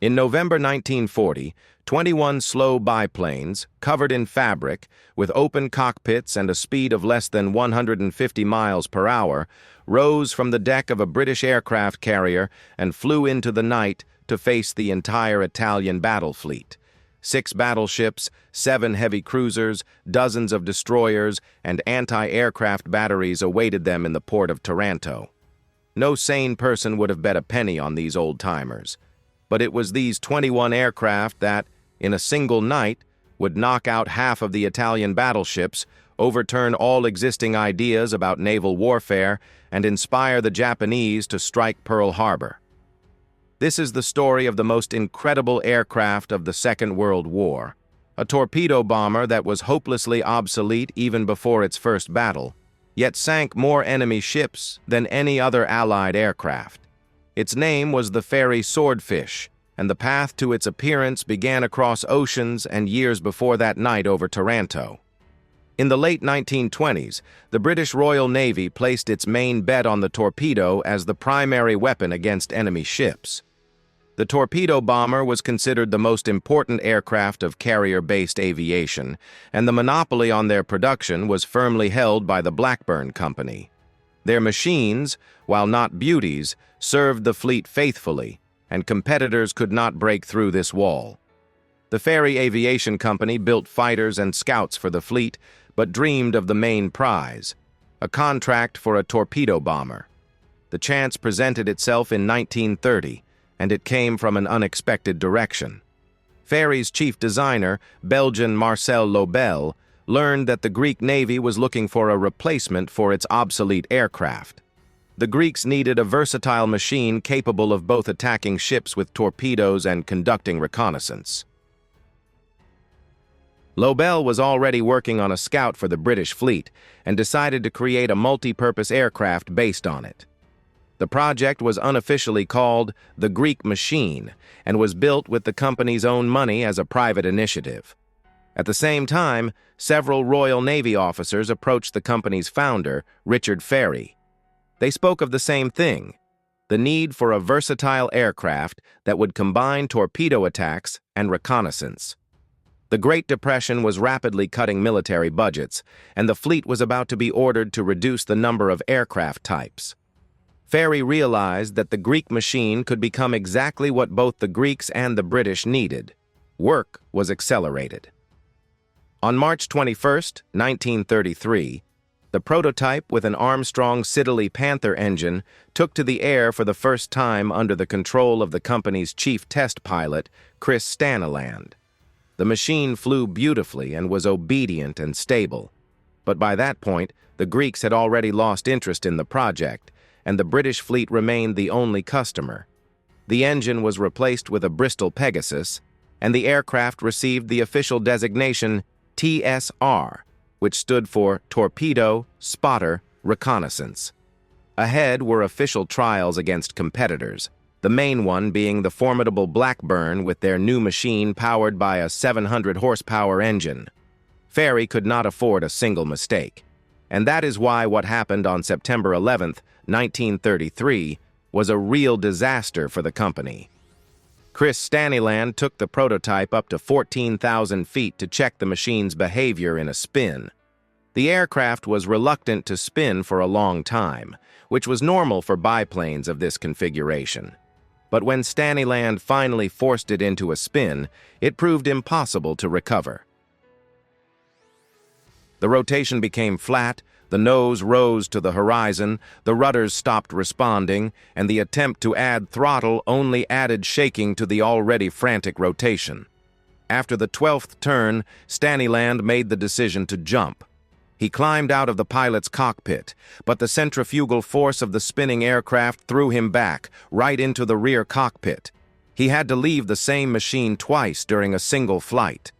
In November 1940, 21 slow biplanes, covered in fabric, with open cockpits and a speed of less than 150 miles per hour, rose from the deck of a British aircraft carrier and flew into the night to face the entire Italian battle fleet. 6 battleships, 7 heavy cruisers, dozens of destroyers, and anti-aircraft batteries awaited them in the port of Taranto. No sane person would have bet a penny on these old-timers. But it was these 21 aircraft that, in a single night, would knock out half of the Italian battleships, overturn all existing ideas about naval warfare, and inspire the Japanese to strike Pearl Harbor. This is the story of the most incredible aircraft of the Second World War, a torpedo bomber that was hopelessly obsolete even before its first battle, yet sank more enemy ships than any other Allied aircraft. Its name was the Fairey Swordfish, and the path to its appearance began across oceans and years before that night over Taranto. In the late 1920s, the British Royal Navy placed its main bet on the torpedo as the primary weapon against enemy ships. The torpedo bomber was considered the most important aircraft of carrier-based aviation, and the monopoly on their production was firmly held by the Blackburn Company. Their machines, while not beauties, served the fleet faithfully, and competitors could not break through this wall. The Fairey Aviation Company built fighters and scouts for the fleet, but dreamed of the main prize, a contract for a torpedo bomber. The chance presented itself in 1930, and it came from an unexpected direction. Fairey's chief designer, Belgian Marcel Lobel, learned that the Greek Navy was looking for a replacement for its obsolete aircraft. The Greeks needed a versatile machine capable of both attacking ships with torpedoes and conducting reconnaissance. Lobel was already working on a scout for the British fleet and decided to create a multi-purpose aircraft based on it. The project was unofficially called the Greek Machine and was built with the company's own money as a private initiative. At the same time, several Royal Navy officers approached the company's founder, Richard Fairey. They spoke of the same thing, the need for a versatile aircraft that would combine torpedo attacks and reconnaissance. The Great Depression was rapidly cutting military budgets, and the fleet was about to be ordered to reduce the number of aircraft types. Fairey realized that the Greek machine could become exactly what both the Greeks and the British needed. Work was accelerated. On March 21, 1933, the prototype with an Armstrong Siddeley Panther engine took to the air for the first time under the control of the company's chief test pilot, Chris Staniland. The machine flew beautifully and was obedient and stable. But by that point, the Greeks had already lost interest in the project, and the British fleet remained the only customer. The engine was replaced with a Bristol Pegasus, and the aircraft received the official designation TSR, which stood for Torpedo, Spotter, Reconnaissance. Ahead were official trials against competitors, the main one being the formidable Blackburn with their new machine powered by a 700-horsepower engine. Fairey could not afford a single mistake, and that is why what happened on September 11, 1933, was a real disaster for the company. Chris Staniland took the prototype up to 14,000 feet to check the machine's behavior in a spin. The aircraft was reluctant to spin for a long time, which was normal for biplanes of this configuration. But when Staniland finally forced it into a spin, it proved impossible to recover. The rotation became flat, the nose rose to the horizon, the rudders stopped responding, and the attempt to add throttle only added shaking to the already frantic rotation. After the 12th turn, Staniland made the decision to jump. He climbed out of the pilot's cockpit, but the centrifugal force of the spinning aircraft threw him back, right into the rear cockpit. He had to leave the same machine twice during a single flight.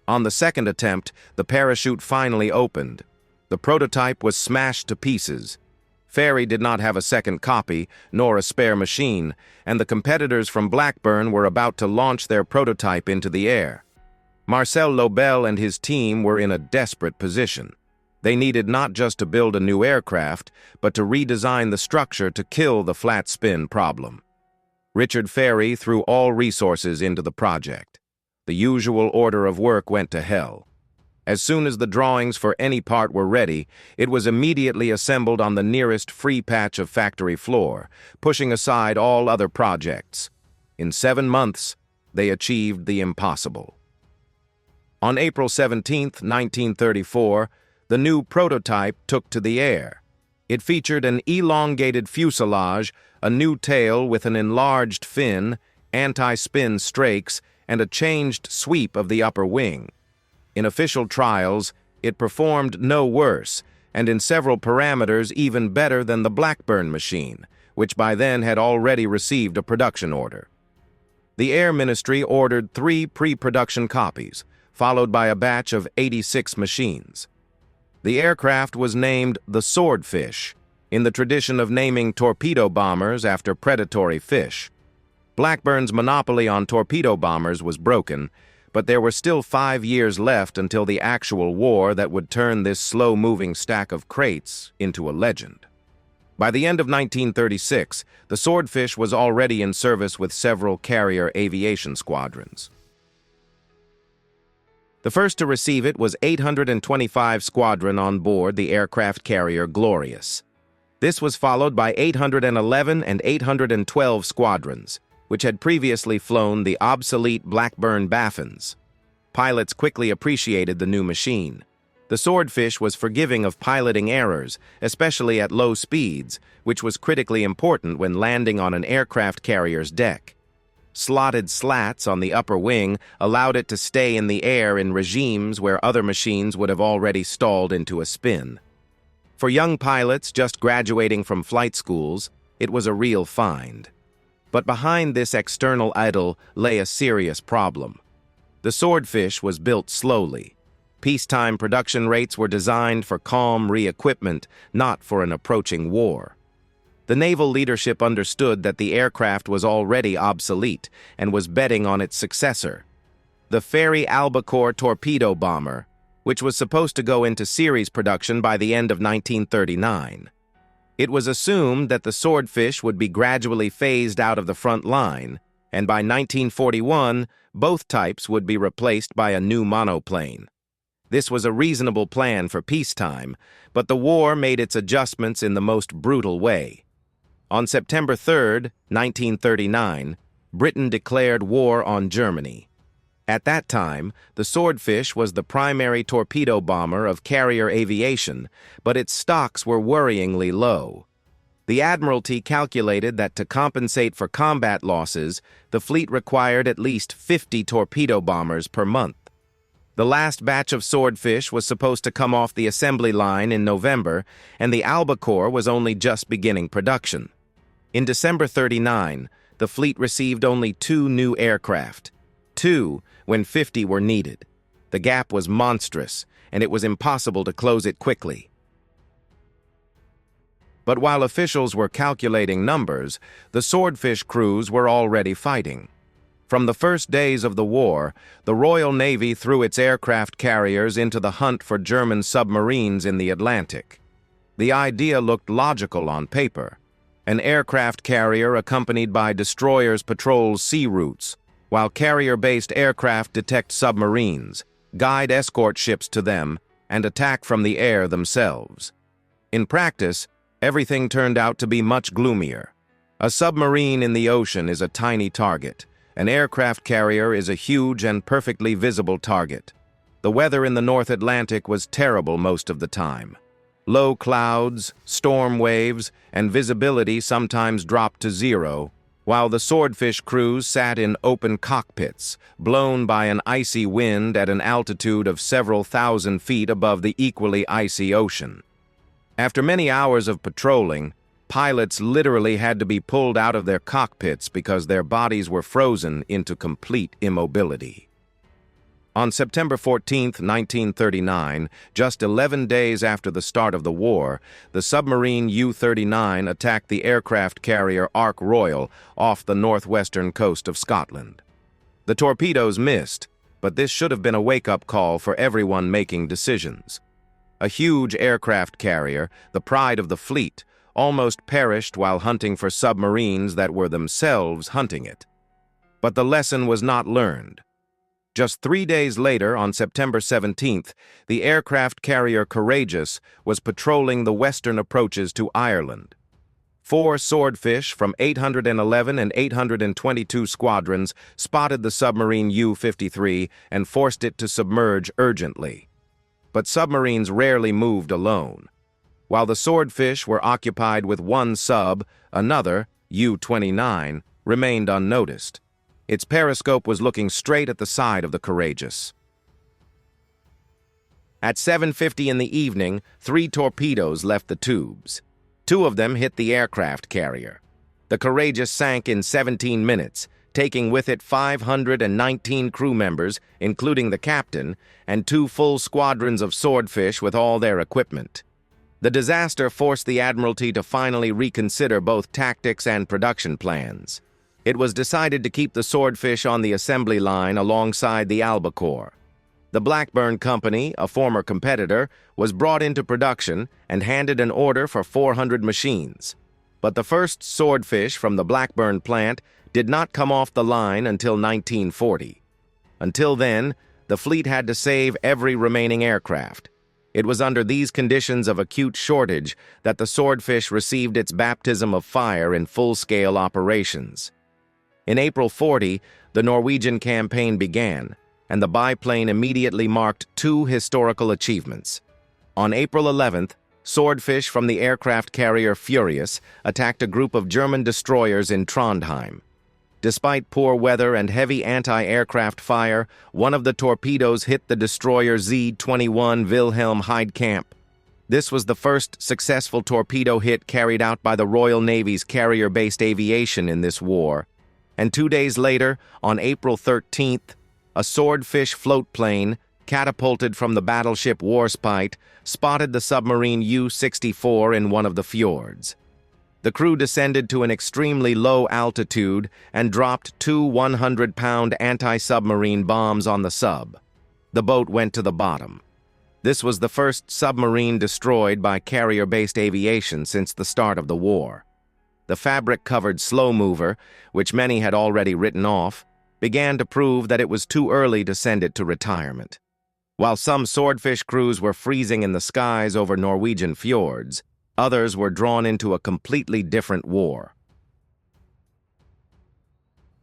On the second attempt, the parachute finally opened. The prototype was smashed to pieces. Fairey did not have a second copy, nor a spare machine, and the competitors from Blackburn were about to launch their prototype into the air. Marcel Lobel and his team were in a desperate position. They needed not just to build a new aircraft, but to redesign the structure to kill the flat spin problem. Richard Ferry threw all resources into the project. The usual order of work went to hell. As soon as the drawings for any part were ready, it was immediately assembled on the nearest free patch of factory floor, pushing aside all other projects. In 7 months, they achieved the impossible. On April 17, 1934, the new prototype took to the air. It featured an elongated fuselage, a new tail with an enlarged fin, anti-spin strakes, and a changed sweep of the upper wing. In official trials, it performed no worse, and in several parameters even better than the Blackburn machine, which by then had already received a production order. The Air Ministry ordered 3 pre-production copies, followed by a batch of 86 machines. The aircraft was named the Swordfish, in the tradition of naming torpedo bombers after predatory fish. Blackburn's monopoly on torpedo bombers was broken, but there were still 5 years left until the actual war that would turn this slow-moving stack of crates into a legend. By the end of 1936, the Swordfish was already in service with several carrier aviation squadrons. The first to receive it was 825 Squadron on board the aircraft carrier Glorious. This was followed by 811 and 812 squadrons, which had previously flown the obsolete Blackburn Baffins. Pilots quickly appreciated the new machine. The Swordfish was forgiving of piloting errors, especially at low speeds, which was critically important when landing on an aircraft carrier's deck. Slotted slats on the upper wing allowed it to stay in the air in regimes where other machines would have already stalled into a spin. For young pilots just graduating from flight schools, it was a real find. But behind this external idol lay a serious problem. The Swordfish was built slowly. Peacetime production rates were designed for calm re-equipment, not for an approaching war. The naval leadership understood that the aircraft was already obsolete and was betting on its successor, the Fairey Albacore torpedo bomber, which was supposed to go into series production by the end of 1939. It was assumed that the Swordfish would be gradually phased out of the front line, and by 1941, both types would be replaced by a new monoplane. This was a reasonable plan for peacetime, but the war made its adjustments in the most brutal way. On September 3, 1939, Britain declared war on Germany. At that time, the Swordfish was the primary torpedo bomber of carrier aviation, but its stocks were worryingly low. The Admiralty calculated that to compensate for combat losses, the fleet required at least 50 torpedo bombers per month. The last batch of Swordfish was supposed to come off the assembly line in November, and the Albacore was only just beginning production. In December 39, the fleet received only 2 new aircraft. 2 when 50 were needed. The gap was monstrous, and it was impossible to close it quickly. But while officials were calculating numbers, the Swordfish crews were already fighting. From the first days of the war, the Royal Navy threw its aircraft carriers into the hunt for German submarines in the Atlantic. The idea looked logical on paper. An aircraft carrier accompanied by destroyers patrols sea routes, while carrier-based aircraft detect submarines, guide escort ships to them, and attack from the air themselves. In practice, everything turned out to be much gloomier. A submarine in the ocean is a tiny target. An aircraft carrier is a huge and perfectly visible target. The weather in the North Atlantic was terrible most of the time. Low clouds, storm waves, and visibility sometimes dropped to 0, while the Swordfish crews sat in open cockpits, blown by an icy wind at an altitude of several thousand feet above the equally icy ocean. After many hours of patrolling, pilots literally had to be pulled out of their cockpits because their bodies were frozen into complete immobility. On September 14, 1939, just 11 days after the start of the war, the submarine U-39 attacked the aircraft carrier Ark Royal off the northwestern coast of Scotland. The torpedoes missed, but this should have been a wake-up call for everyone making decisions. A huge aircraft carrier, the pride of the fleet, almost perished while hunting for submarines that were themselves hunting it. But the lesson was not learned. Just 3 days later, on September 17th, the aircraft carrier Courageous was patrolling the western approaches to Ireland. 4 swordfish from 811 and 822 squadrons spotted the submarine U-53 and forced it to submerge urgently. But submarines rarely moved alone. While the swordfish were occupied with one sub, another, U-29, remained unnoticed. Its periscope was looking straight at the side of the Courageous. At 7:50 in the evening, 3 torpedoes left the tubes. 2 of them hit the aircraft carrier. The Courageous sank in 17 minutes, taking with it 519 crew members, including the captain, and 2 full squadrons of swordfish with all their equipment. The disaster forced the Admiralty to finally reconsider both tactics and production plans. It was decided to keep the swordfish on the assembly line alongside the albacore. The Blackburn Company, a former competitor, was brought into production and handed an order for 400 machines. But the first swordfish from the Blackburn plant did not come off the line until 1940. Until then, the fleet had to save every remaining aircraft. It was under these conditions of acute shortage that the swordfish received its baptism of fire in full-scale operations. In April 40, the Norwegian campaign began, and the biplane immediately marked 2 historical achievements. On April 11th, swordfish from the aircraft carrier Furious attacked a group of German destroyers in Trondheim. Despite poor weather and heavy anti-aircraft fire, one of the torpedoes hit the destroyer Z-21 Wilhelm Heidkamp. This was the first successful torpedo hit carried out by the Royal Navy's carrier-based aviation in this war. And 2 days later, on April 13th, a swordfish floatplane, catapulted from the battleship Warspite, spotted the submarine U-64 in one of the fjords. The crew descended to an extremely low altitude and dropped 2 100-pound anti-submarine bombs on the sub. The boat went to the bottom. This was the first submarine destroyed by carrier-based aviation since the start of the war. The fabric-covered slow mover, which many had already written off, began to prove that it was too early to send it to retirement. While some swordfish crews were freezing in the skies over Norwegian fjords, others were drawn into a completely different war.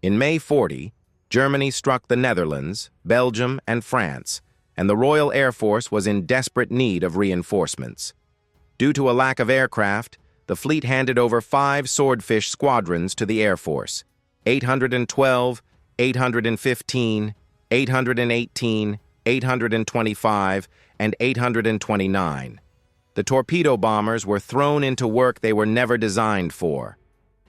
In May 40, Germany struck the Netherlands, Belgium, and France, and the Royal Air Force was in desperate need of reinforcements. Due to a lack of aircraft, the fleet handed over 5 swordfish squadrons to the Air Force: 812, 815, 818, 825, and 829. The torpedo bombers were thrown into work they were never designed for.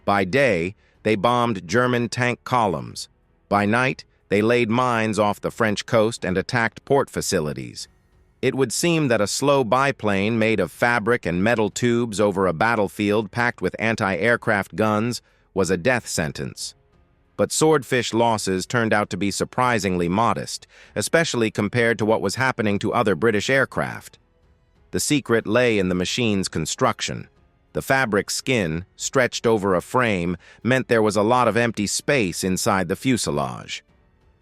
By day, they bombed German tank columns. By night, they laid mines off the French coast and attacked port facilities. It would seem that a slow biplane made of fabric and metal tubes over a battlefield packed with anti-aircraft guns was a death sentence. But swordfish losses turned out to be surprisingly modest, especially compared to what was happening to other British aircraft. The secret lay in the machine's construction. The fabric skin, stretched over a frame, meant there was a lot of empty space inside the fuselage.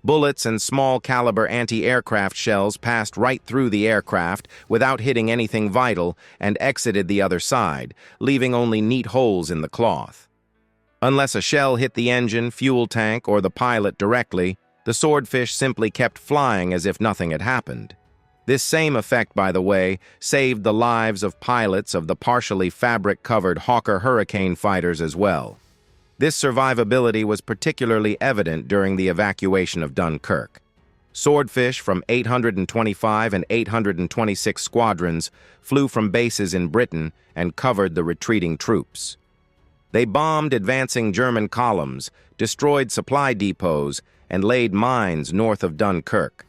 Bullets and small-caliber anti-aircraft shells passed right through the aircraft without hitting anything vital and exited the other side, leaving only neat holes in the cloth. Unless a shell hit the engine, fuel tank, or the pilot directly, the swordfish simply kept flying as if nothing had happened. This same effect, by the way, saved the lives of pilots of the partially fabric-covered Hawker Hurricane fighters as well. This survivability was particularly evident during the evacuation of Dunkirk. Swordfish from 825 and 826 squadrons flew from bases in Britain and covered the retreating troops. They bombed advancing German columns, destroyed supply depots, and laid mines north of Dunkirk.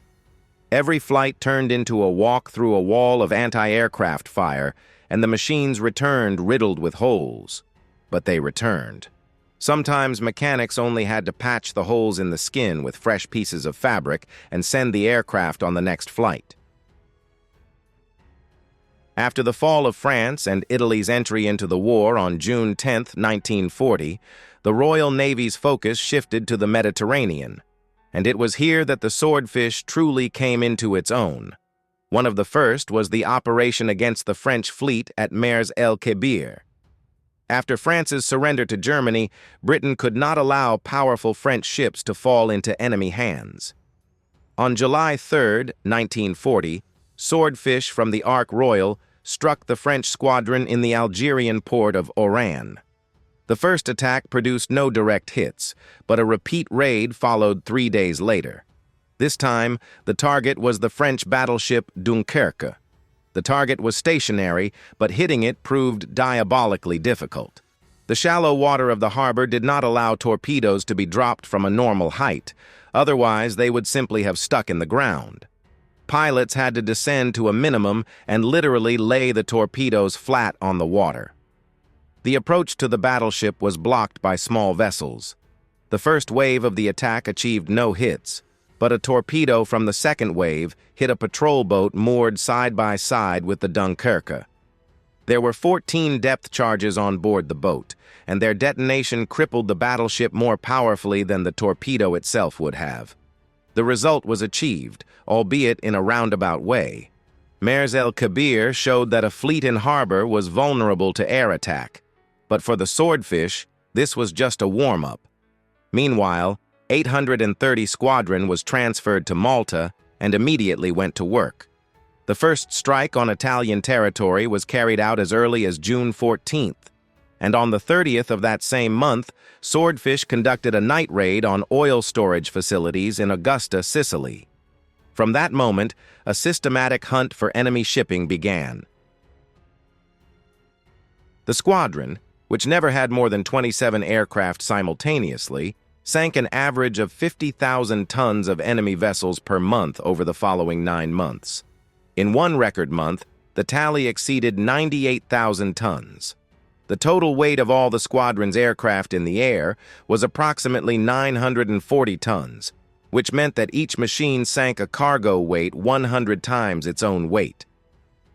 Every flight turned into a walk through a wall of anti-aircraft fire, and the machines returned riddled with holes. But they returned. Sometimes mechanics only had to patch the holes in the skin with fresh pieces of fabric and send the aircraft on the next flight. After the fall of France and Italy's entry into the war on June 10, 1940, the Royal Navy's focus shifted to the Mediterranean, and it was here that the Swordfish truly came into its own. One of the first was the operation against the French fleet at Mers el-Kebir. After France's surrender to Germany, Britain could not allow powerful French ships to fall into enemy hands. On July 3, 1940, Swordfish from the Ark Royal struck the French squadron in the Algerian port of Oran. The first attack produced no direct hits, but a repeat raid followed 3 days later. This time, the target was the French battleship Dunkerque. The target was stationary, but hitting it proved diabolically difficult. The shallow water of the harbor did not allow torpedoes to be dropped from a normal height, otherwise they would simply have stuck in the ground. Pilots had to descend to a minimum and literally lay the torpedoes flat on the water. The approach to the battleship was blocked by small vessels. The first wave of the attack achieved no hits, but a torpedo from the second wave hit a patrol boat moored side by side with the Dunkerque. There were 14 depth charges on board the boat, and their detonation crippled the battleship more powerfully than the torpedo itself would have. The result was achieved, albeit in a roundabout way. Mers el-Kebir showed that a fleet in harbor was vulnerable to air attack, but for the Swordfish, this was just a warm-up. Meanwhile, 830 Squadron was transferred to Malta and immediately went to work. The first strike on Italian territory was carried out as early as June 14th, and on the 30th of that same month, Swordfish conducted a night raid on oil storage facilities in Augusta, Sicily. From that moment, a systematic hunt for enemy shipping began. The squadron, which never had more than 27 aircraft simultaneously, sank an average of 50,000 tons of enemy vessels per month over the following 9 months. In one record month, the tally exceeded 98,000 tons. The total weight of all the squadron's aircraft in the air was approximately 940 tons, which meant that each machine sank a cargo weight 100 times its own weight.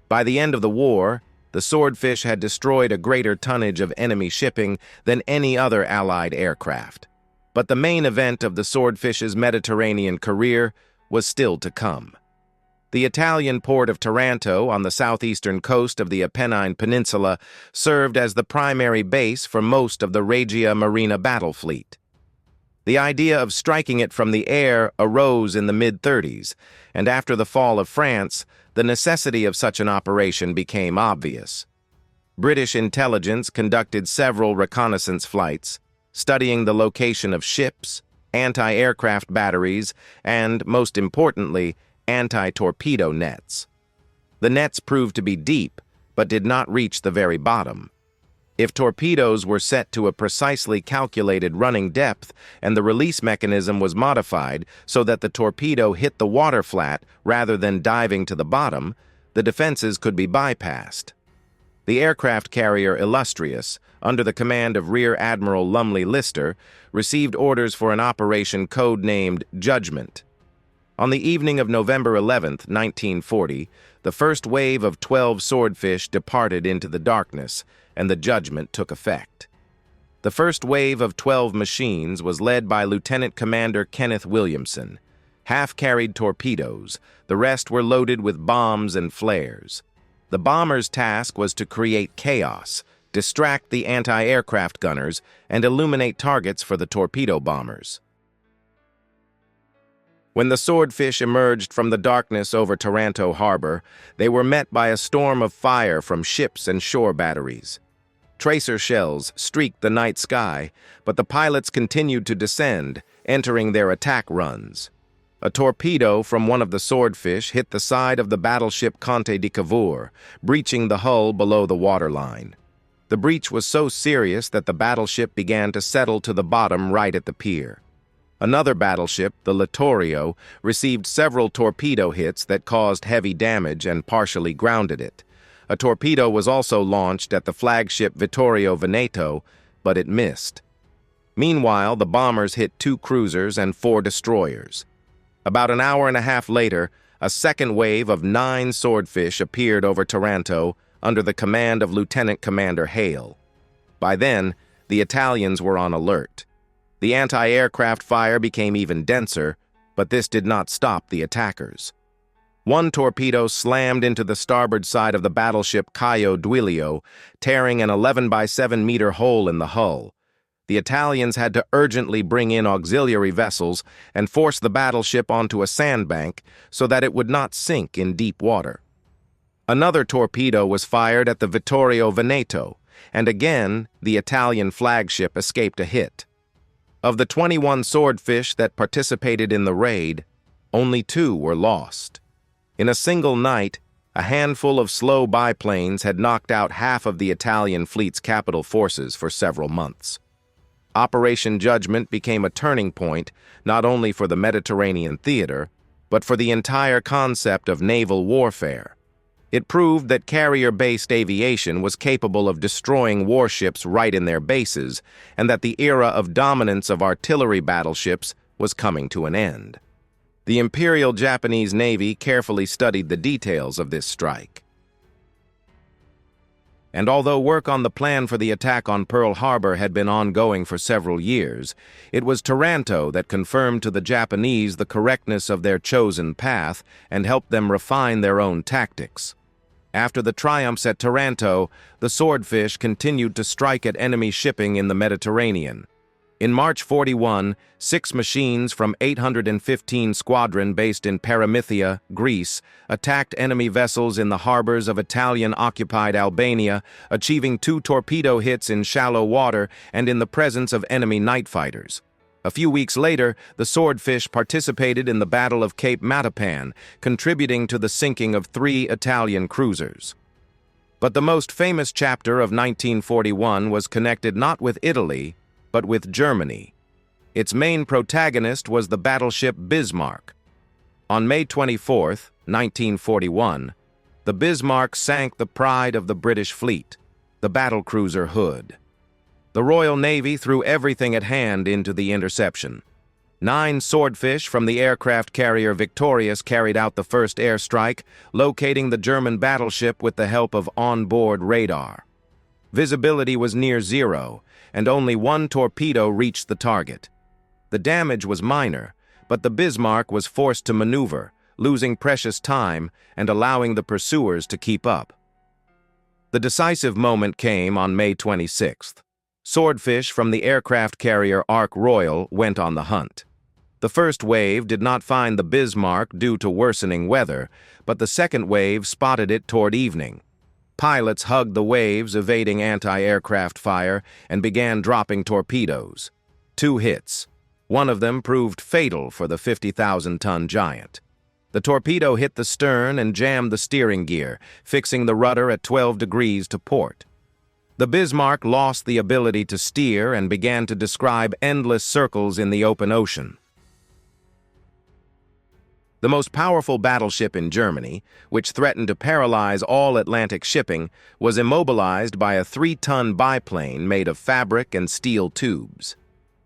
By the end of the war, the Swordfish had destroyed a greater tonnage of enemy shipping than any other Allied aircraft. But the main event of the Swordfish's Mediterranean career was still to come. The Italian port of Taranto on the southeastern coast of the Apennine Peninsula served as the primary base for most of the Regia Marina battle fleet. The idea of striking it from the air arose in the mid-30s, and after the fall of France, the necessity of such an operation became obvious. British intelligence conducted several reconnaissance flights, studying the location of ships, anti-aircraft batteries, and, most importantly, anti-torpedo nets. The nets proved to be deep, but did not reach the very bottom. If torpedoes were set to a precisely calculated running depth and the release mechanism was modified so that the torpedo hit the water flat rather than diving to the bottom, the defenses could be bypassed. The aircraft carrier Illustrious, under the command of Rear Admiral Lumley Lister, received orders for an operation code-named Judgment. On the evening of November 11, 1940, the first wave of 12 Swordfish departed into the darkness, and the judgment took effect. The first wave of 12 machines was led by Lieutenant Commander Kenneth Williamson. Half carried torpedoes, the rest were loaded with bombs and flares. The bombers' task was to create chaos, distract the anti-aircraft gunners, and illuminate targets for the torpedo bombers. When the Swordfish emerged from the darkness over Taranto harbor, they were met by a storm of fire from ships and shore batteries. Tracer shells streaked the night sky, but the pilots continued to descend, entering their attack runs. A torpedo from one of the Swordfish hit the side of the battleship Conte di Cavour, breaching the hull below the waterline. The breach was so serious that the battleship began to settle to the bottom right at the pier. Another battleship, the Littorio, received several torpedo hits that caused heavy damage and partially grounded it. A torpedo was also launched at the flagship Vittorio Veneto, but it missed. Meanwhile, the bombers hit 2 cruisers and 4 destroyers. About an hour and a half later, a second wave of 9 swordfish appeared over Taranto under the command of Lieutenant Commander Hale. By then, the Italians were on alert. The anti-aircraft fire became even denser, but this did not stop the attackers. One torpedo slammed into the starboard side of the battleship Caio Duilio, tearing an 11-by-7-meter hole in the hull. The Italians had to urgently bring in auxiliary vessels and force the battleship onto a sandbank so that it would not sink in deep water. Another torpedo was fired at the Vittorio Veneto, and again the Italian flagship escaped a hit. Of the 21 swordfish that participated in the raid, only 2 were lost. In a single night, a handful of slow biplanes had knocked out half of the Italian fleet's capital forces for several months. Operation Judgment became a turning point not only for the Mediterranean theater, but for the entire concept of naval warfare. It proved that carrier-based aviation was capable of destroying warships right in their bases, and that the era of dominance of artillery battleships was coming to an end. The Imperial Japanese Navy carefully studied the details of this strike. And although work on the plan for the attack on Pearl Harbor had been ongoing for several years, it was Taranto that confirmed to the Japanese the correctness of their chosen path and helped them refine their own tactics. After the triumphs at Taranto, the swordfish continued to strike at enemy shipping in the Mediterranean. In March 41, 6 machines from 815 Squadron based in Paramythia, Greece, attacked enemy vessels in the harbors of Italian-occupied Albania, achieving 2 torpedo hits in shallow water and in the presence of enemy night fighters. A few weeks later, the swordfish participated in the Battle of Cape Matapan, contributing to the sinking of 3 Italian cruisers. But the most famous chapter of 1941 was connected not with Italy, but with Germany. Its main protagonist was the battleship Bismarck. On May 24, 1941, the Bismarck sank the pride of the British fleet, the battlecruiser Hood. The Royal Navy threw everything at hand into the interception. 9 swordfish from the aircraft carrier Victorious carried out the first airstrike, locating the German battleship with the help of onboard radar. Visibility was near zero, and only 1 torpedo reached the target. The damage was minor, but the Bismarck was forced to maneuver, losing precious time and allowing the pursuers to keep up. The decisive moment came on May 26th. Swordfish from the aircraft carrier Ark Royal went on the hunt. The first wave did not find the Bismarck due to worsening weather, but the second wave spotted it toward evening. Pilots hugged the waves, evading anti-aircraft fire, and began dropping torpedoes. 2 hits. One of them proved fatal for the 50,000-ton giant. The torpedo hit the stern and jammed the steering gear, fixing the rudder at 12 degrees to port. The Bismarck lost the ability to steer and began to describe endless circles in the open ocean. The most powerful battleship in Germany, which threatened to paralyze all Atlantic shipping, was immobilized by a 3-ton biplane made of fabric and steel tubes.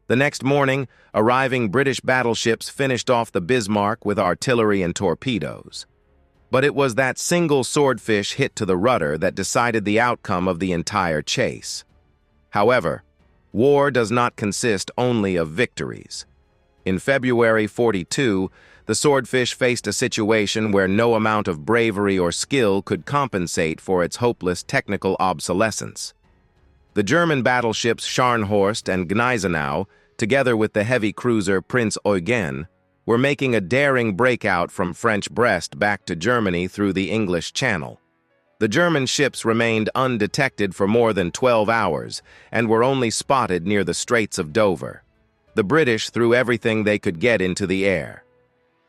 The next morning, arriving British battleships finished off the Bismarck with artillery and torpedoes. But it was that single swordfish hit to the rudder that decided the outcome of the entire chase. However, war does not consist only of victories. In February 42, the swordfish faced a situation where no amount of bravery or skill could compensate for its hopeless technical obsolescence. The German battleships Scharnhorst and Gneisenau, together with the heavy cruiser Prinz Eugen, were making a daring breakout from French Brest back to Germany through the English Channel. The German ships remained undetected for more than 12 hours and were only spotted near the Straits of Dover. The British threw everything they could get into the air.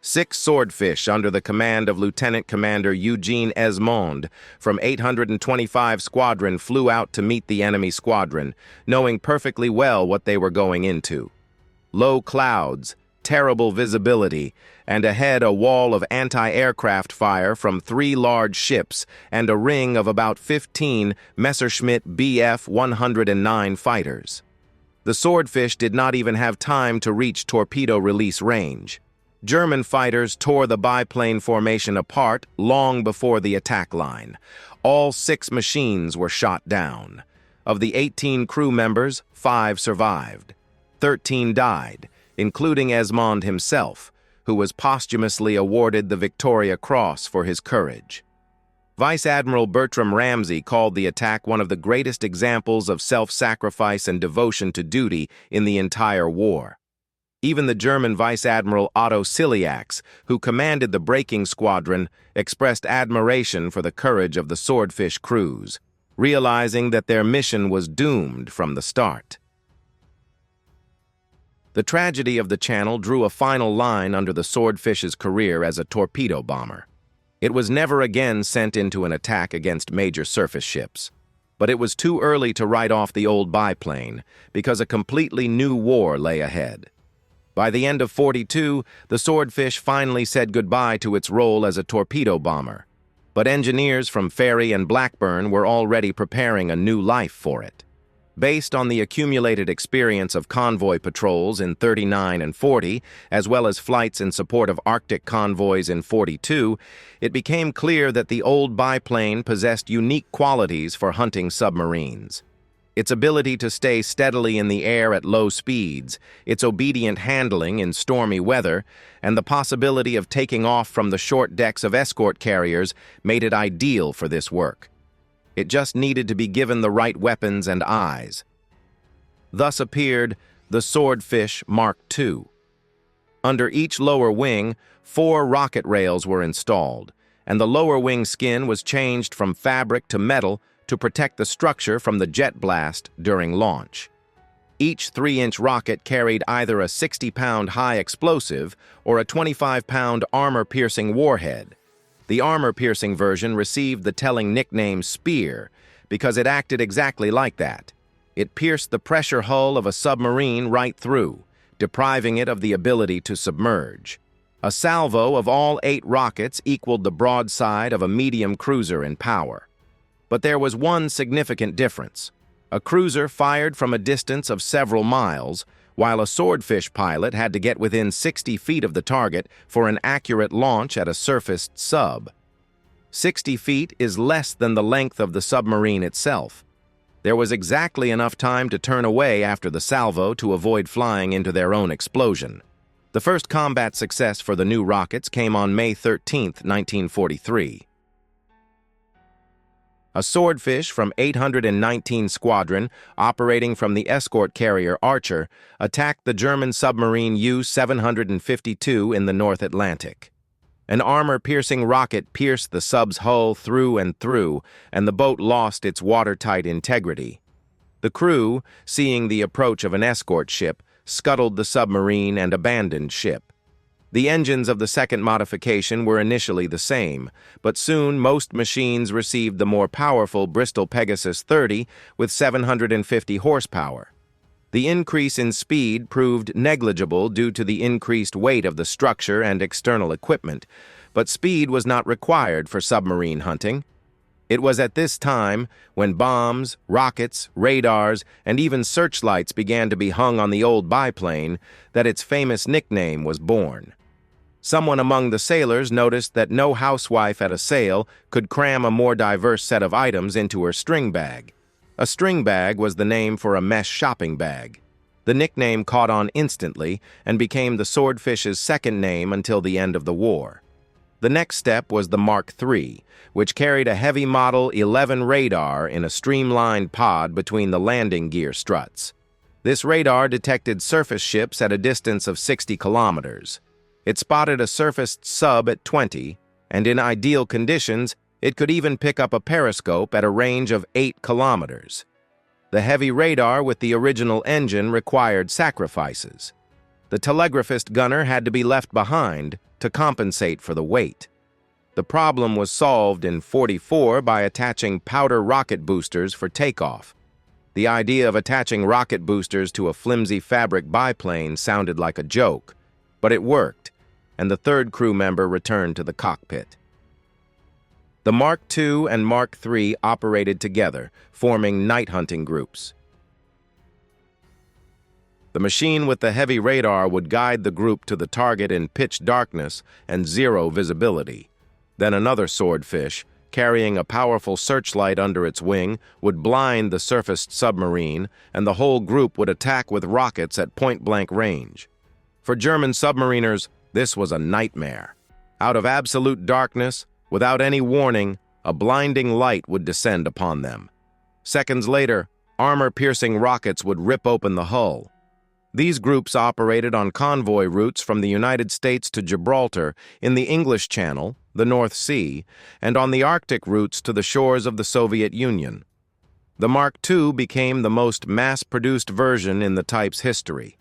6 swordfish under the command of Lieutenant Commander Eugene Esmond from 825 Squadron flew out to meet the enemy squadron, knowing perfectly well what they were going into. Low clouds, terrible visibility, and ahead a wall of anti-aircraft fire from 3 large ships and a ring of about 15 Messerschmitt Bf 109 fighters. The swordfish did not even have time to reach torpedo release range. German fighters tore the biplane formation apart long before the attack line. All 6 machines were shot down. Of the 18 crew members, 5 survived. 13 died, including Esmond himself, who was posthumously awarded the Victoria Cross for his courage. Vice Admiral Bertram Ramsay called the attack one of the greatest examples of self-sacrifice and devotion to duty in the entire war. Even the German Vice Admiral Otto Ciliax, who commanded the braking squadron, expressed admiration for the courage of the Swordfish crews, realizing that their mission was doomed from the start. The tragedy of the Channel drew a final line under the Swordfish's career as a torpedo bomber. It was never again sent into an attack against major surface ships. But it was too early to write off the old biplane, because a completely new war lay ahead. By the end of '42, the Swordfish finally said goodbye to its role as a torpedo bomber. But engineers from Fairey and Blackburn were already preparing a new life for it. Based on the accumulated experience of convoy patrols in '39 and '40, as well as flights in support of Arctic convoys in '42, it became clear that the old biplane possessed unique qualities for hunting submarines. Its ability to stay steadily in the air at low speeds, its obedient handling in stormy weather, and the possibility of taking off from the short decks of escort carriers made it ideal for this work. It just needed to be given the right weapons and eyes. Thus appeared the Swordfish Mark II. Under each lower wing, 4 rocket rails were installed, and the lower wing skin was changed from fabric to metal to protect the structure from the jet blast during launch. Each 3-inch rocket carried either a 60-pound high explosive or a 25-pound armor-piercing warhead. The armor-piercing version received the telling nickname Spear because it acted exactly like that. It pierced the pressure hull of a submarine right through, depriving it of the ability to submerge. A salvo of all 8 rockets equaled the broadside of a medium cruiser in power. But there was one significant difference. A cruiser fired from a distance of several miles, while a Swordfish pilot had to get within 60 feet of the target for an accurate launch at a surfaced sub. 60 feet is less than the length of the submarine itself. There was exactly enough time to turn away after the salvo to avoid flying into their own explosion. The first combat success for the new rockets came on May 13, 1943. A Swordfish from 819 Squadron, operating from the escort carrier Archer, attacked the German submarine U-752 in the North Atlantic. An armor-piercing rocket pierced the sub's hull through and through, and the boat lost its watertight integrity. The crew, seeing the approach of an escort ship, scuttled the submarine and abandoned ship. The engines of the second modification were initially the same, but soon most machines received the more powerful Bristol Pegasus 30 with 750 horsepower. The increase in speed proved negligible due to the increased weight of the structure and external equipment, but speed was not required for submarine hunting. It was at this time, when bombs, rockets, radars, and even searchlights began to be hung on the old biplane, that its famous nickname was born. Someone among the sailors noticed that no housewife at a sail could cram a more diverse set of items into her string bag. A string bag was the name for a mesh shopping bag. The nickname caught on instantly and became the Swordfish's second name until the end of the war. The next step was the Mark III, which carried a heavy Model 11 radar in a streamlined pod between the landing gear struts. This radar detected surface ships at a distance of 60 kilometers. It spotted a surfaced sub at 20, and in ideal conditions, it could even pick up a periscope at a range of 8 kilometers. The heavy radar with the original engine required sacrifices. The telegraphist gunner had to be left behind to compensate for the weight. The problem was solved in '44 by attaching powder rocket boosters for takeoff. The idea of attaching rocket boosters to a flimsy fabric biplane sounded like a joke, but it worked, and the third crew member returned to the cockpit. The Mark II and Mark III operated together, forming night hunting groups. The machine with the heavy radar would guide the group to the target in pitch darkness and zero visibility. Then another swordfish, carrying a powerful searchlight under its wing, would blind the surfaced submarine, and the whole group would attack with rockets at point-blank range. For German submariners, this was a nightmare. Out of absolute darkness, without any warning, a blinding light would descend upon them. Seconds later, armor-piercing rockets would rip open the hull. These groups operated on convoy routes from the United States to Gibraltar in the English Channel, the North Sea, and on the Arctic routes to the shores of the Soviet Union. The Mark II became the most mass-produced version in the type's history.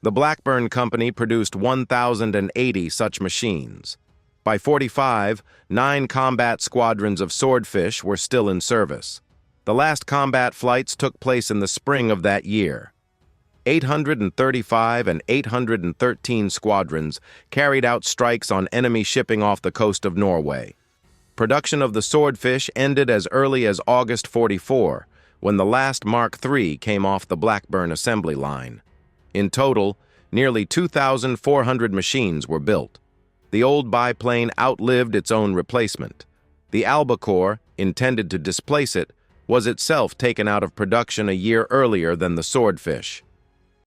The Blackburn Company produced 1,080 such machines. By 45, 9 combat squadrons of Swordfish were still in service. The last combat flights took place in the spring of that year. 835 and 813 squadrons carried out strikes on enemy shipping off the coast of Norway. Production of the Swordfish ended as early as August 44, when the last Mark III came off the Blackburn assembly line. In total, nearly 2,400 machines were built. The old biplane outlived its own replacement. The Albacore, intended to displace it, was itself taken out of production a year earlier than the Swordfish.